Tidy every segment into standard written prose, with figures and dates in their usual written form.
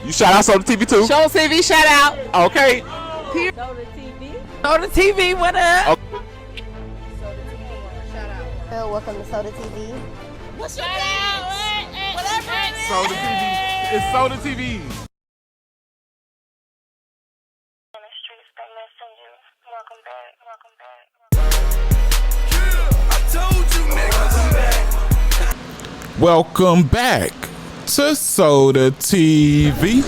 You shout out Soda TV too? Show TV, shout out. Okay. Soda TV. Soda TV, what up? Okay. Soda TV, shout out. Welcome to Soda TV. What's your name? Whatever it is. Soda TV. It's Soda TV. Welcome back to Soda TV.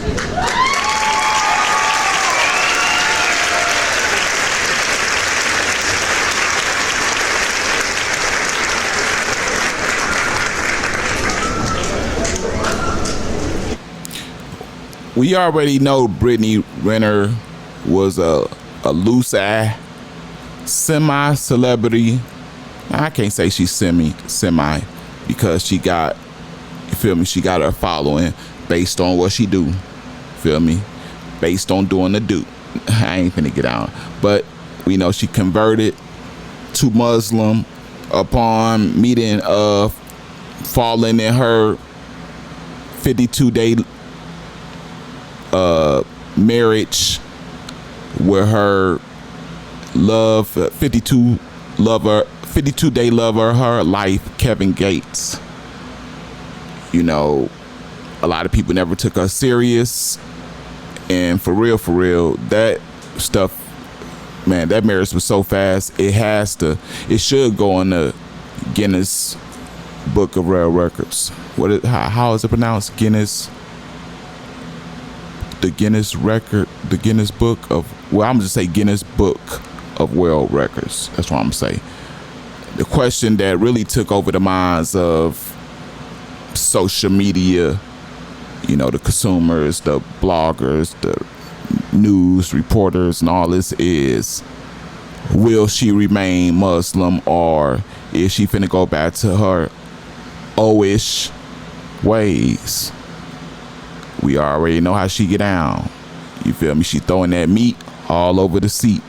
We already know Brittany Renner was a loose eye, semi-celebrity. I can't say she's semi because she got, you feel me, she got her following based on what she do, feel me, based on doing the do. I ain't finna get out, but we know she converted to Muslim upon meeting falling in her 52-day marriage with her 52-day lover her life, Kevin Gates. You know, a lot of people never took her serious, and for real, that stuff, man, that marriage was so fast. It should go on the Guinness Book of World Records. How is it pronounced? The Guinness Book of, well, I'm just say Guinness Book of World Records. That's what I'm saying. The question that really took over the minds of social media, you know, the consumers, the bloggers, the news reporters, and all this is, will she remain Muslim, or is she finna go back to her old-ish ways? We already know how she get down. You feel me? She throwing that meat all over the seat.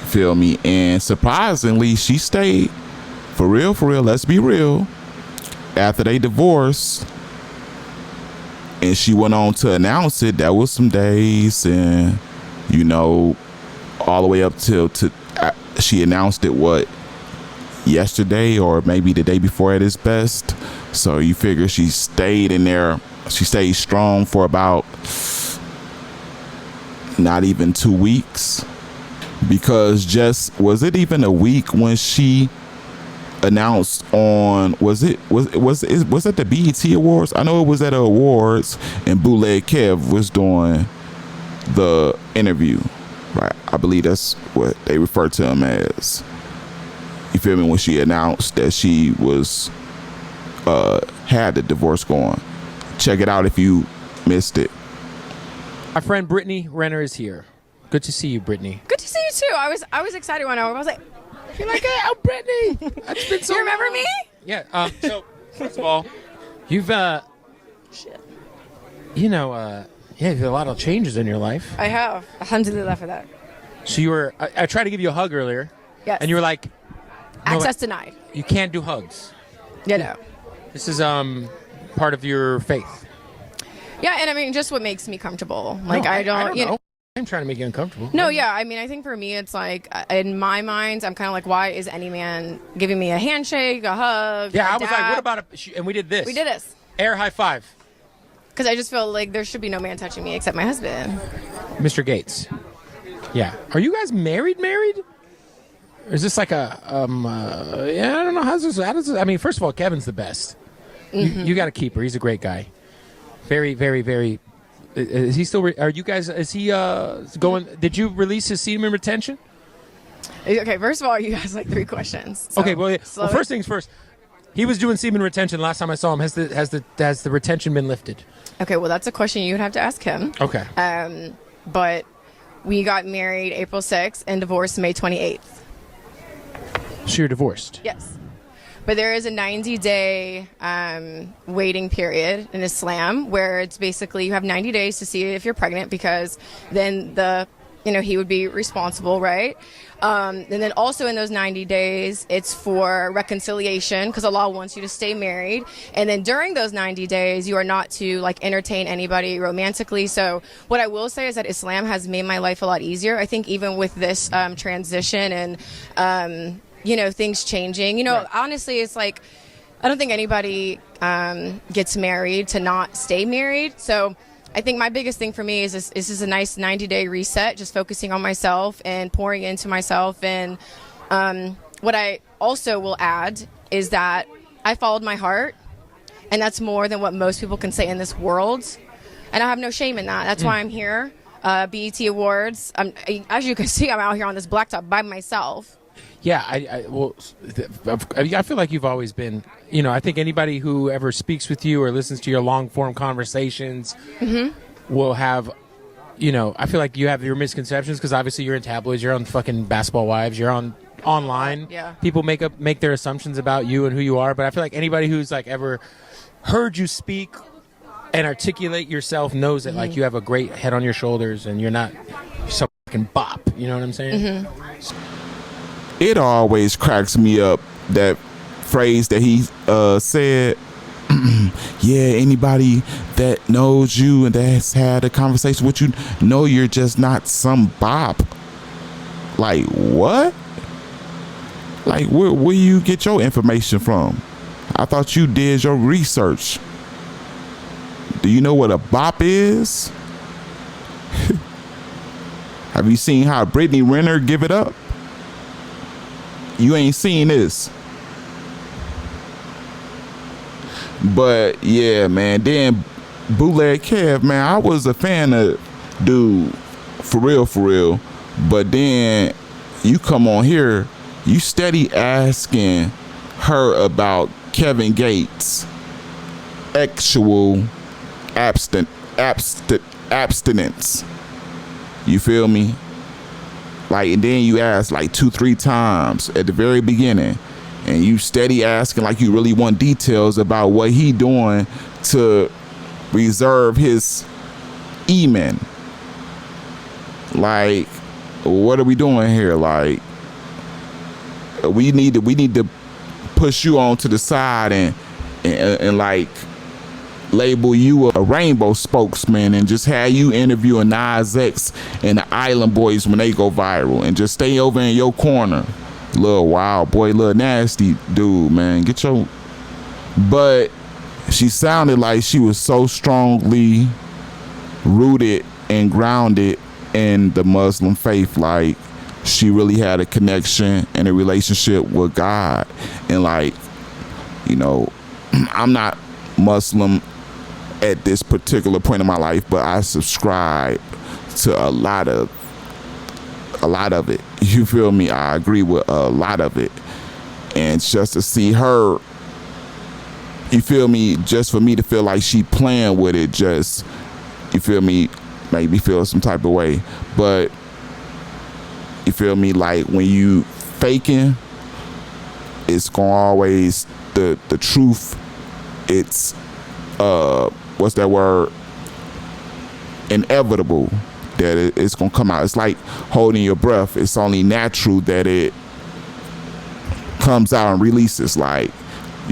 Feel me? And surprisingly, she stayed. For real, let's be real. After they divorced, and she went on to announce it, that was some days, and you know, all the way up till she announced it, yesterday or maybe the day before at its best. So you figure she stayed in there. She stayed strong for about not even 2 weeks, because was it even a week when she announced on, was it the BET Awards? I know it was at the awards, and Bootleg Kev was doing the interview, right? I believe that's what they refer to him as. You feel me? When she announced that she was had the divorce going. Check it out if you missed it. Our friend Brittany Renner is here. Good to see you, Brittany. Good to see you too. I was excited when I was like, You're like, hey, I'm Brittany. It's been so you remember long. me? Yeah. So first of all, you've shit. You've had a lot of changes in your life. I have. Alhamdulillah for that. So you were. I tried to give you a hug earlier. Yes. And you were like, no, access denied. You can't do hugs. No. This is part of your faith. Yeah, and I mean, just what makes me comfortable. Like, no, I don't know. I'm trying to make you uncomfortable. No, yeah. I mean, I think for me, it's like, in my mind, I'm kind of like, why is any man giving me a handshake, a hug? Yeah, a I was dab? like, what about and we did this. We did this. Air high five. Because I just feel like there should be no man touching me except my husband. Mr. Gates. Yeah. Are you guys married? Or is this like a, I don't know. How does this, I mean, first of all, Kevin's the best. Mm-hmm. You got to keep her. He's a great guy. Very, very, very. Is he still, are you guys, is he going, did you release his semen retention? Okay, first of all, you guys like 3 questions. So okay, well, first things first. He was doing semen retention last time I saw him. Has the retention been lifted? Okay, well, that's a question you would have to ask him. Okay. But we got married April 6th and divorced May 28th. So you're divorced? Yes. But there is a 90-day waiting period in Islam where it's basically you have 90 days to see if you're pregnant, because then the he would be responsible, right? And then also in those 90 days, it's for reconciliation because Allah wants you to stay married. And then during those 90 days, you are not to like entertain anybody romantically. So what I will say is that Islam has made my life a lot easier. I think even with this transition and, things changing, honestly, it's like, I don't think anybody gets married to not stay married. So I think my biggest thing for me is this is a nice 90-day reset, just focusing on myself and pouring into myself. And what I also will add is that I followed my heart, and that's more than what most people can say in this world. And I have no shame in that. That's why I'm here. BET Awards. As you can see, I'm out here on this blacktop by myself. Yeah, I feel like you've always been, I think anybody who ever speaks with you or listens to your long form conversations will have, I feel like you have your misconceptions because obviously you're in tabloids, you're on fucking Basketball Wives, you're on online. Yeah. People make their assumptions about you and who you are, but I feel like anybody who's like ever heard you speak and articulate yourself knows that like you have a great head on your shoulders and you're not some fucking bop. You know what I'm saying? It always cracks me up, that phrase that he said, yeah, anybody that knows you and that's had a conversation with you know you're just not some bop. Like, what? Like, where you get your information from? I thought you did your research. Do you know what a bop is? Have you seen how Brittany Renner give it up? You ain't seen this. But yeah, man. Then Bootleg Kev, man, I was a fan of dude, for real. But then you come on here, you steady asking her about Kevin Gates' actual abstinence. You feel me? Like, and then you ask like 2-3 times at the very beginning, and you steady asking like you really want details about what he doing to reserve his emen. Like, what are we doing here? Like, we need to push you on to the side and like label you a rainbow spokesman and just have you interviewing Nas X and the Island Boys when they go viral, and just stay over in your corner, little wild boy, little nasty dude, man. Get your. But she sounded like she was so strongly rooted and grounded in the Muslim faith, like she really had a connection and a relationship with God. And like, I'm not Muslim at this particular point in my life, but I subscribe to a lot of it. You feel me? I agree with a lot of it. And just to see her, you feel me, just for me to feel like she playing with it, just, you feel me, make me feel some type of way. But you feel me, like when you faking, it's gonna always, the truth, it's what's that word, inevitable that it's gonna come out. It's like holding your breath. It's only natural that it comes out and releases. Like,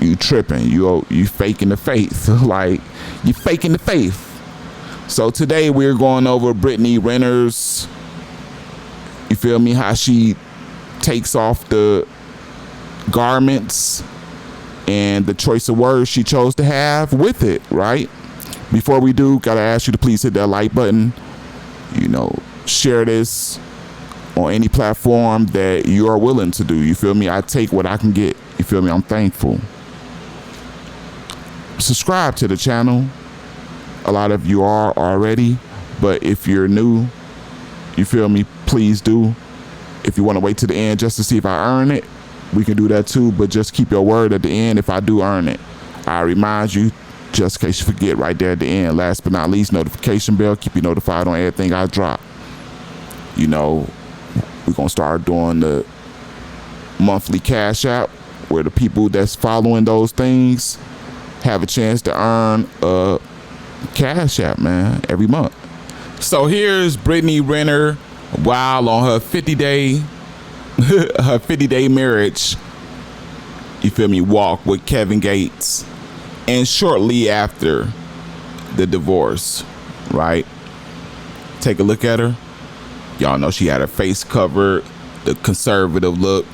you tripping, you faking the faith. Like, you faking the faith. So today we're going over Brittany Renner's, you feel me, how she takes off the garments and the choice of words she chose to have with it, right? Before we do, gotta ask you to please hit that like button. Share this on any platform that you are willing to do. You feel me? I take what I can get. You feel me? I'm thankful. Subscribe to the channel. A lot of you are already, but if you're new, you feel me, please do. If you want to wait to the end just to see if I earn it, we can do that too, but just keep your word at the end if I do earn it. I remind you, just in case you forget, right there at the end, last but not least, notification bell, keep you notified on everything I drop. We're gonna start doing the monthly cash app where the people that's following those things have a chance to earn a cash app, man, every month. So here's Brittany Renner while on her 50-day her 50-day marriage, you feel me, walk with Kevin Gates, and shortly after the divorce, right? Take a look at her. Y'all know she had her face covered, the conservative look,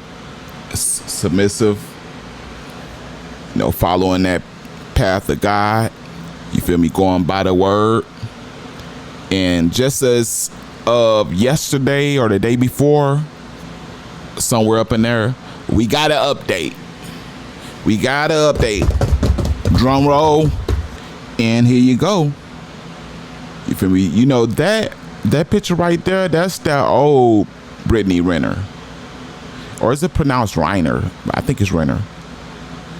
submissive, you know, following that path of God, you feel me, going by the word. And just as of yesterday or the day before, somewhere up in there, we got an update. Drum roll, and here you go. You feel me? You know that picture right there, that's that old Brittany Renner. Or is it pronounced Reiner? I think it's Renner.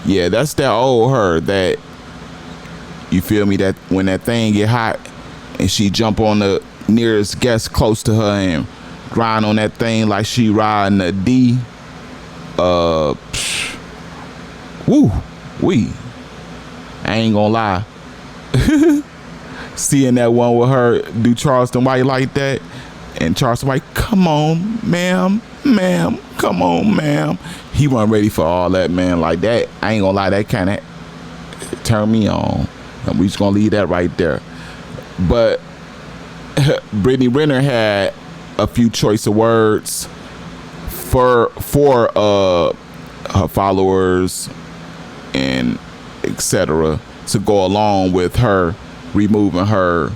Yeah, that's that old her that, you feel me, that when that thing get hot and she jump on the nearest guest close to her and grind on that thing like she riding a D. I ain't gonna lie. Seeing that one with her do Charleston White like that, and Charleston White, come on, ma'am, come on, ma'am. He wasn't ready for all that, man. Like that, I ain't gonna lie, that kind of turned me on. And we just gonna leave that right there. But Brittany Renner had a few choice of words for her followers and etc. to go along with her removing her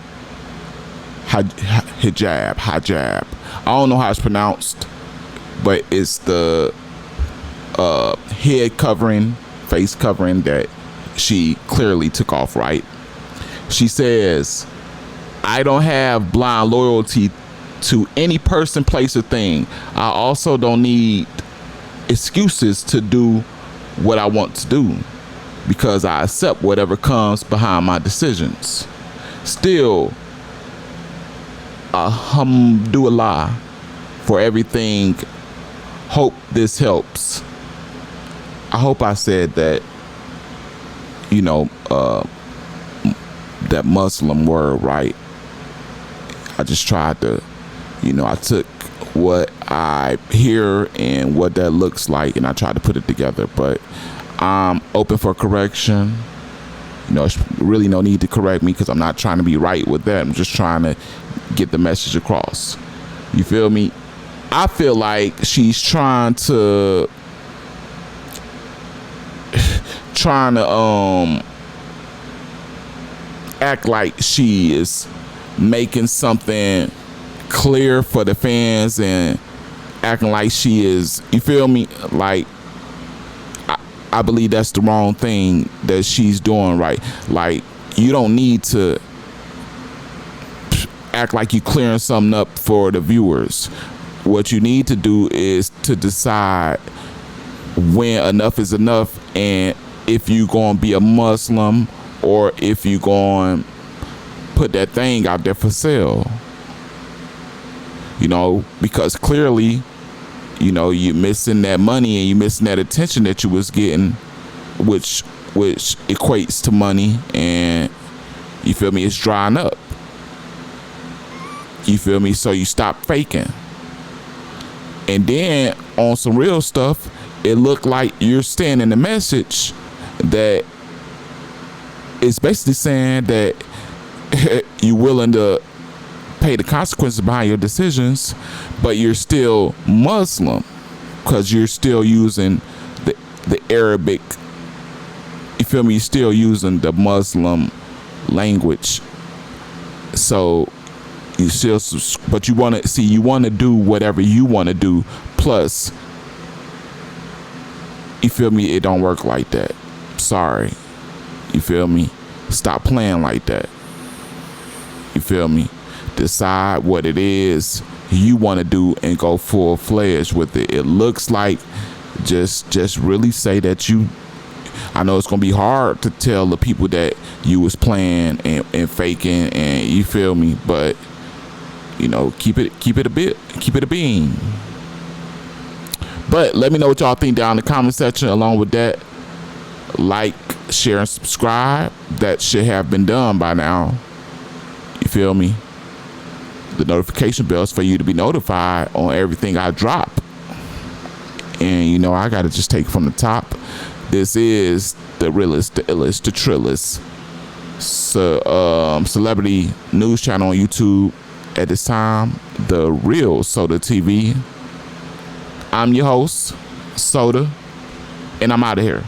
hijab. I don't know how it's pronounced, but it's the head covering, face covering that she clearly took off, right? She says, I don't have blind loyalty to any person, place, or thing. I also don't need excuses to do what I want to do, because I accept whatever comes behind my decisions. Still, alhamdulillah for everything. Hope this helps. I hope I said that, you know, that Muslim word right. I just tried to, you know, I took what I hear and what that looks like, and I tried to put it together. But I'm open for correction. You know, there's really no need to correct me, because I'm not trying to be right with that. I'm just trying to get the message across. You feel me? I feel like she's trying to act like she is making something clear for the fans and acting like she is, you feel me, like I believe that's the wrong thing that she's doing, right? Like, you don't need to act like you clearing something up for the viewers. What you need to do is to decide when enough is enough, and if you gonna be a Muslim, or if you gonna put that thing out there for sale. You know, because clearly, you know, you're missing that money and you're missing that attention that you was getting, which equates to money, and you feel me, it's drying up. You feel me? So you stop faking. And then on some real stuff, it looked like you're sending a message that is basically saying that you're willing to pay the consequences behind your decisions, but you're still Muslim, because you're still using the Arabic, you feel me, you're still using the Muslim language. So you still, but you want to do whatever you want to do, plus, you feel me, it don't work like that. Sorry. You feel me? Stop playing like that. You feel me? Decide what it is you want to do and go full-fledged with it. It looks like just really say that you, I know it's gonna be hard to tell the people that you was playing and faking, and you feel me, but you know, keep it a bean. But let me know what y'all think down in the comment section. Along with that, like, share, and subscribe. That should have been done by now. You feel me? the notification bells for you to be notified on everything I drop. And you know, I gotta just take it from the top. This is the realest, the illest, the trillest celebrity news channel on YouTube at this time, The Real Soda TV. I'm your host, Soda, and I'm out of here.